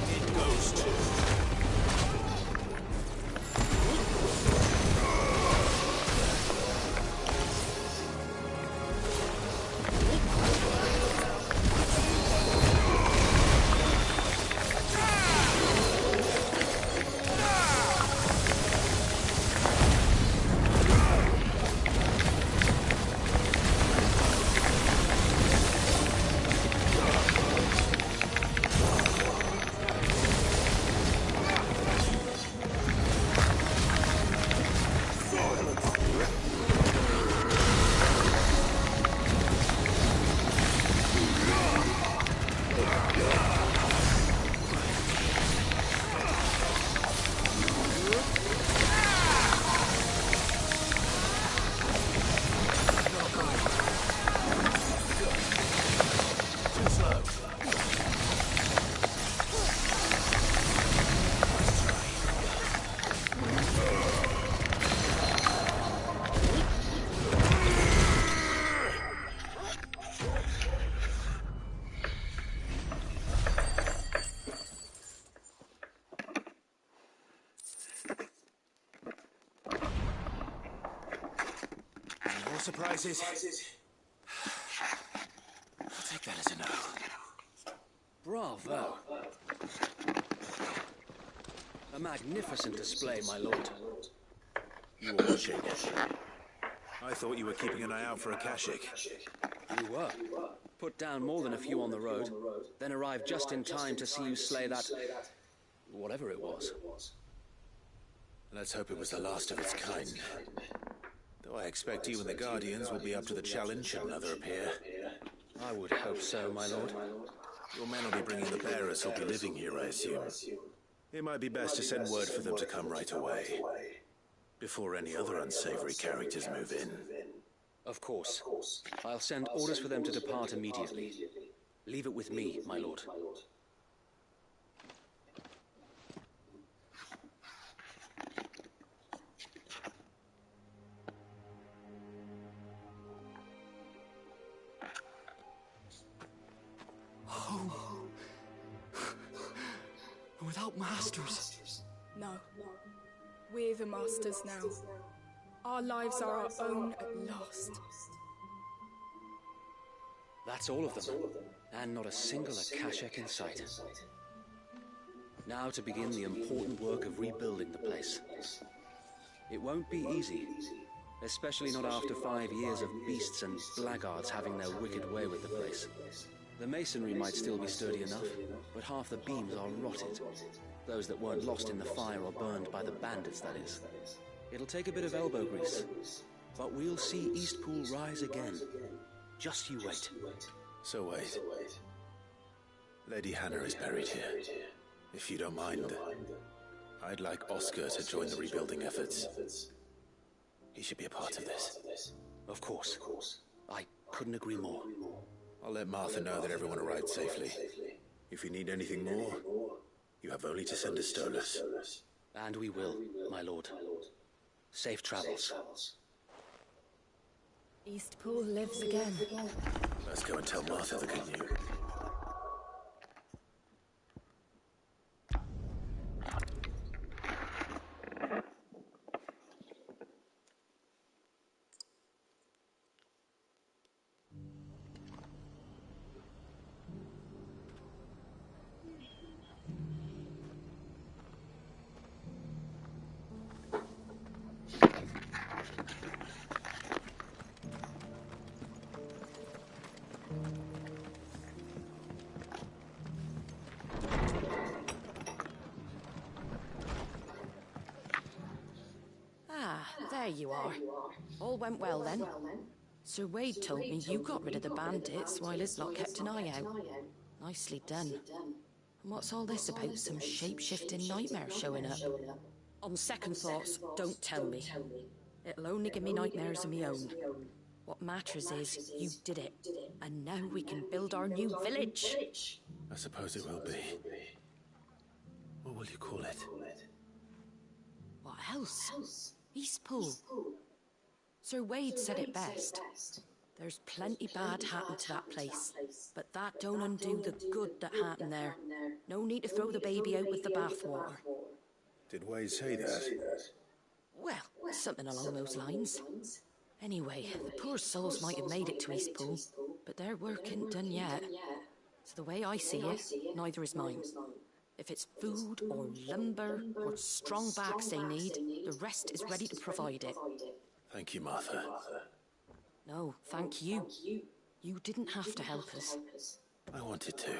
It goes to... Surprises? I'll take that as a no. Bravo. A magnificent display, my lord. You were watching. I thought you were keeping an eye out for Akashic. You were. Put down more than a few on the road, then arrived just in time to see you slay that... whatever it was. Let's hope it was the last of its kind. Though I expect you and the Guardians will be up to the challenge should another appear. I would hope so, my lord. Your men will be bringing the bearers who'll be living here, I assume. It might be best to send word for them to come right away, before any other unsavory characters move in. Of course. I'll send orders for them to depart immediately. Leave it with me, my lord. Without masters. No. We're the masters now. Our lives are our own at last. That's all of them. And not a single Akashak in sight. Now to begin the important work of rebuilding the place. It won't be easy. Especially not after 5 years of beasts and blackguards having their wicked way with the place. The masonry might still be sturdy enough, but half the beams are rotted. Those that weren't lost in the fire or burned by the bandits, that is. It'll take a bit of elbow grease, but we'll see Eastpool rise again. Just you wait. So wait. Lady Hannah is buried here. If you don't mind, I'd like Oscar to join the rebuilding efforts. He should be a part of this. Of course. I couldn't agree more. I'll let Martha know that everyone arrived safely. If you need anything more, you have only to send a Stolas. And we will, my lord. Safe travels. Eastpool lives again. Let's go and tell Martha the good news. There you are. All went well then. Sir Wade told me you got rid of the bandits while his lot kept an eye out. Nicely done. And what's all this about some shape-shifting nightmare showing up? On second thoughts, don't tell me. It'll only give me nightmares of my own. What matters is you did it, and now we can build our new village. I suppose it will be. What will you call it? What else? Eastpool. Sir Wade said it best. There's plenty bad happened to that place, but that don't undo the good that happened there. No need to throw the baby out with the bathwater. Did Wade say that? Well, something along those lines. Anyway, the poor souls might have made it to Eastpool, but their work ain't done yet. So the way I see it, neither is mine. If it's food or lumber or strong backs they need, the rest is ready to provide it. Thank you, Martha. No, thank you. You didn't have to help us. I wanted to.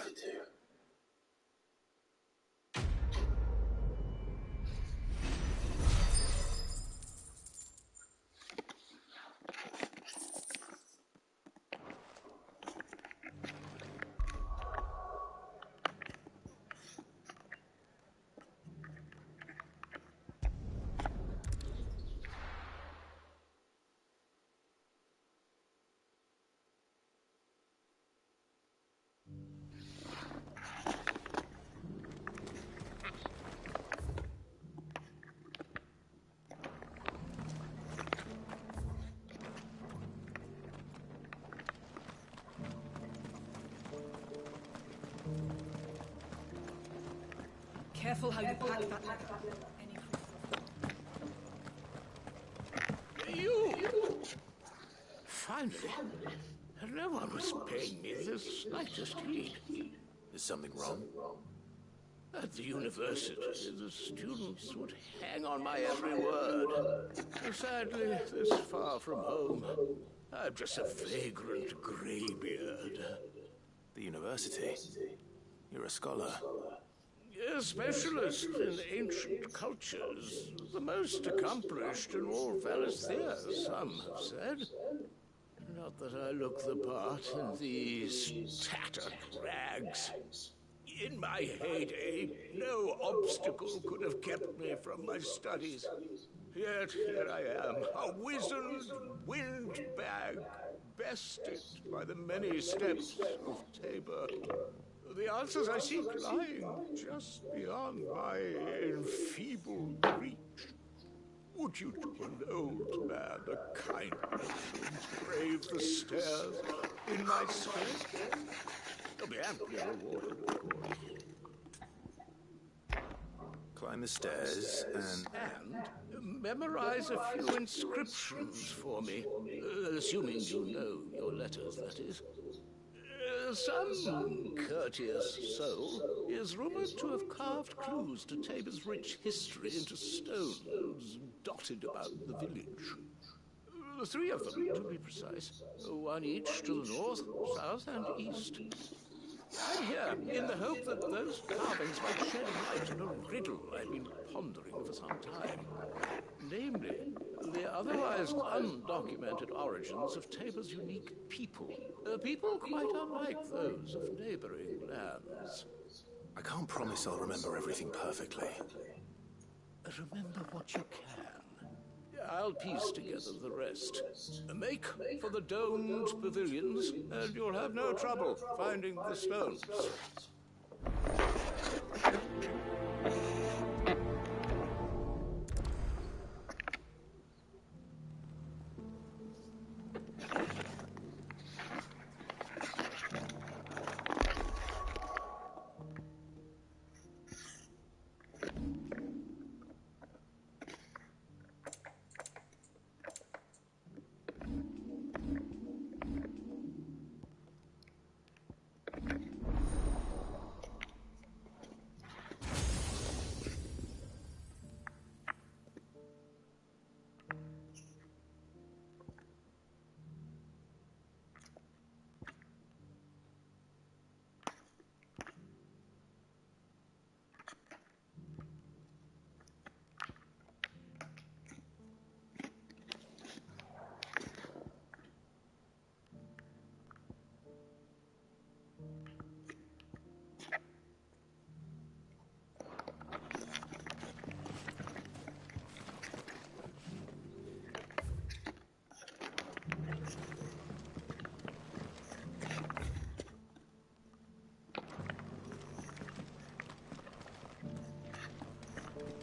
Careful how you pack that. You! Finally. No one was paying me the slightest heed. Is something wrong? At the university, the students would hang on my every word. Sadly, this far from home, I'm just a vagrant greybeard. The university? You're a scholar. A specialist in ancient cultures. The most accomplished in all Valisthea, some have said. Not that I look the part in these tattered rags. In my heyday, no obstacle could have kept me from my studies. Yet here I am, a wizened windbag, bested by the many steps of Tabor. The answers I seek lying just beyond my enfeebled reach. Would you do an old man the kindness and brave the stairs in my stead? You'll be amply rewarded, of course. Climb the stairs And memorize a few inscriptions for me. Assuming you know your letters, that is. Some courteous soul is rumored to have carved clues to Tabor's rich history into stones dotted about the village. 3 of them, to be precise. 1 each to the north, south, and east. I'm here in the hope that those carvings might shed light on a riddle I've been pondering for some time. Namely, the otherwise undocumented origins of Tabor's unique people. People quite unlike those of neighboring lands. I can't promise I'll remember everything perfectly. Remember what you can. I'll piece together the rest. Make for the domed pavilions, and you'll have no trouble finding the stones.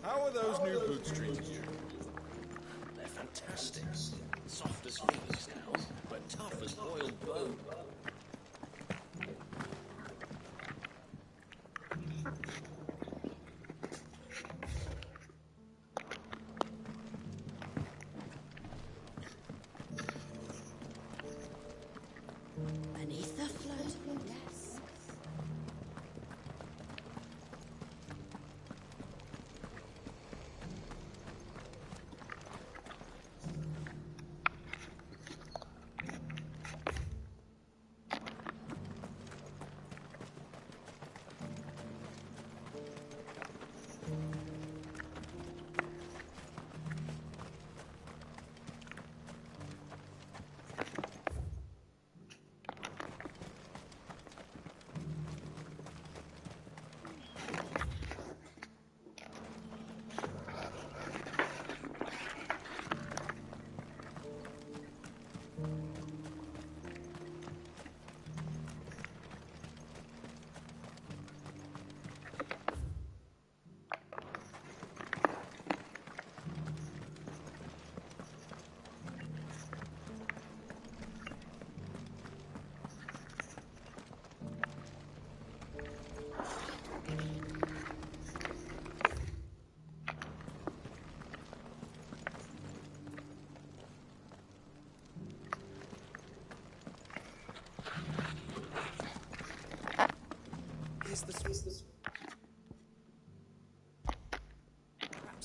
How are those new boots treating you? They're fantastic. Soft as feathers now, but tough as boiled bone. Beneath the flood, yes.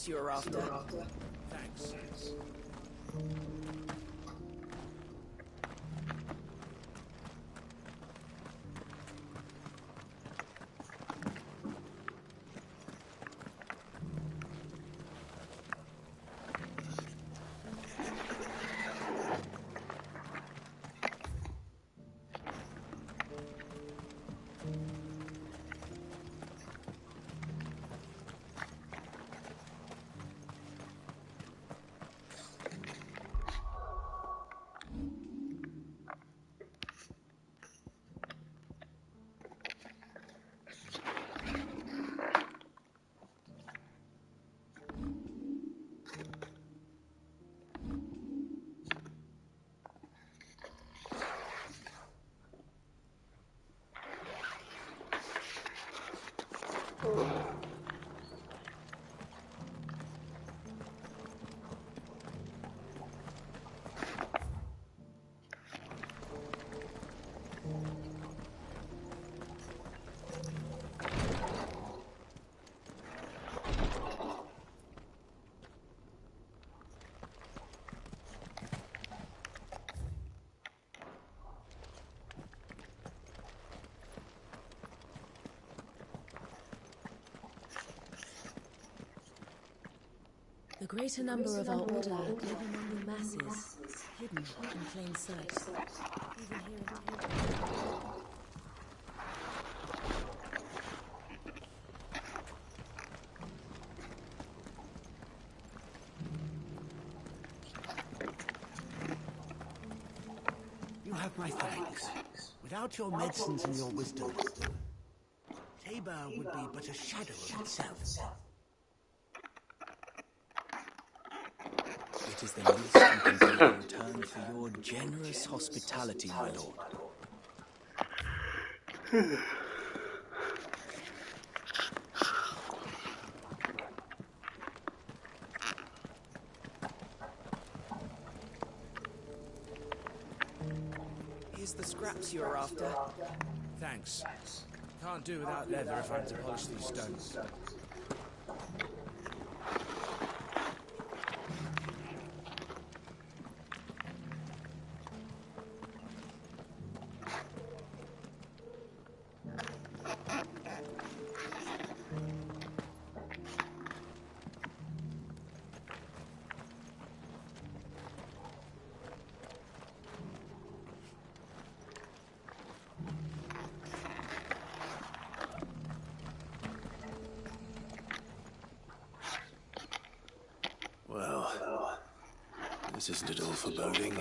Perhaps you're after. Thanks. greater number of our order live among the masses, hidden in plain sight. Even here in Taylor. You have my thanks. Without your medicines and your wisdom, Tabor would be but a shadow of itself. It is the least you can do in return for your generous hospitality, my lord. Here's the scraps you're after. Thanks. Can't do without leather if I'm to polish these stones. Well, this isn't at all foreboding.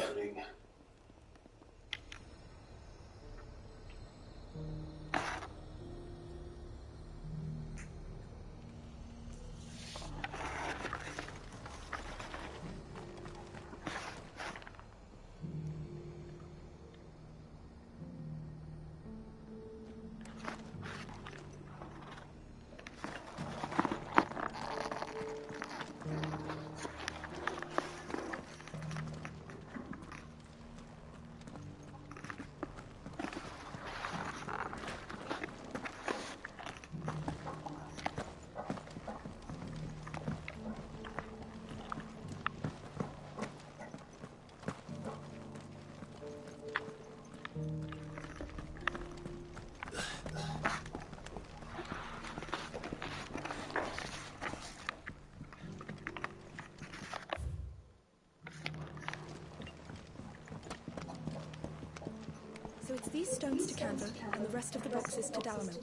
So it's these stones to Canva and the rest of the boxes to Dalman.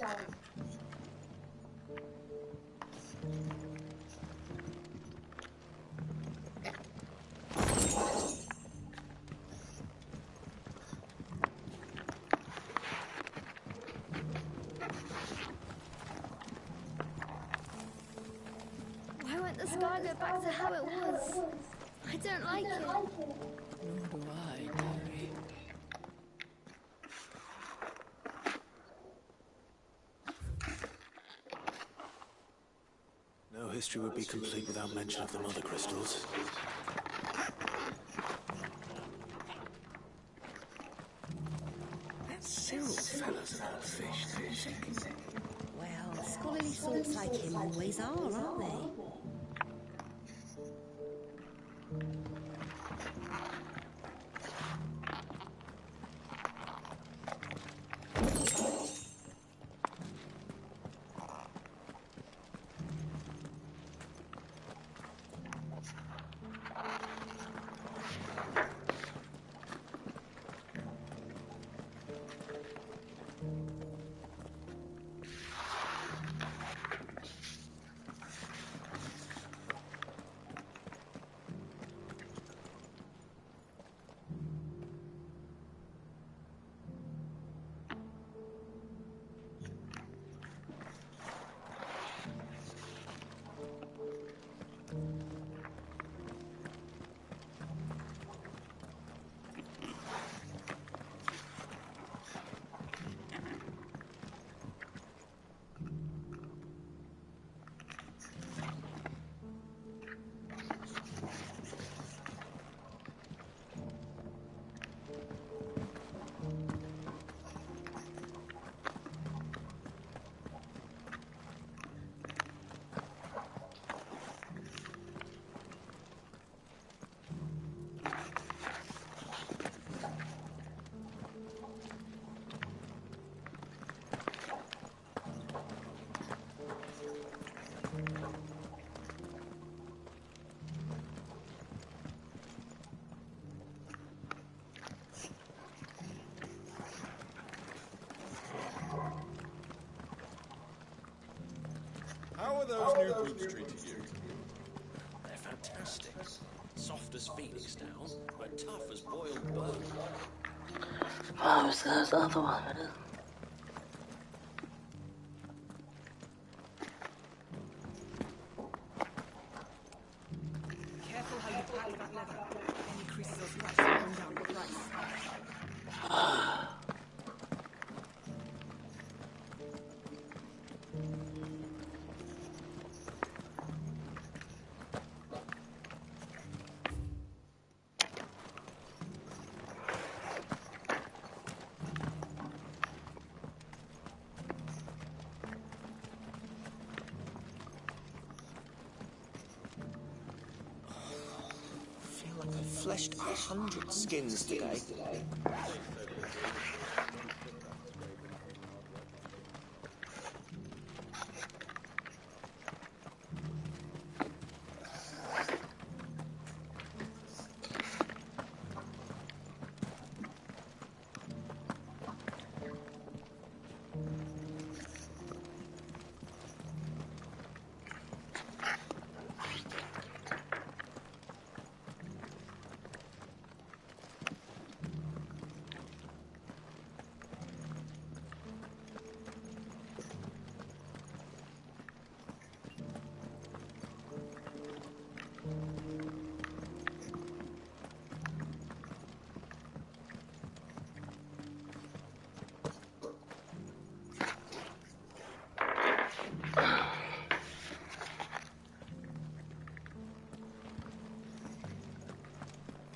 Why won't the sky go back to how it was? I don't like it. Nor do I, dearie. No history would be complete without mention of the mother crystals. That Cyril fellow's an odd fish, don't you think? Well, scholarly sorts like him always are, aren't they? How are those new boots treating you? They're fantastic. Soft as phoenix down, but tough as boiled bone. Oh, so there's the other one. Careful how you pack that leather. Any creases or scratches will bring down the price. I feel like I've fleshed 100 skins today.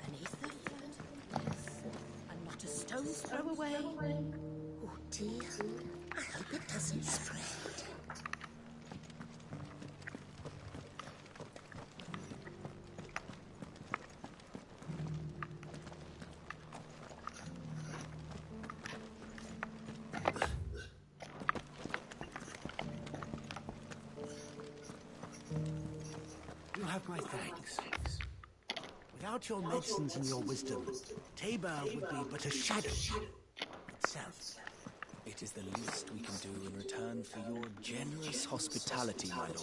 Beneath the foot, yes. And not a stone's throw away. Oh dear. I hope it doesn't spread. You have my thanks. Without your medicines and your wisdom, Tabor would be but a shadow itself. It is the least we can do in return for your generous hospitality, my lord.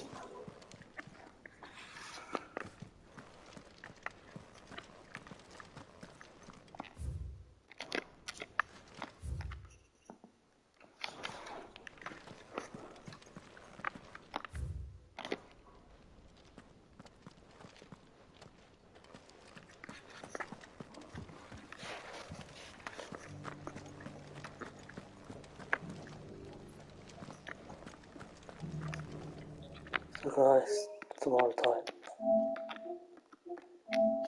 So guys, tomorrow time.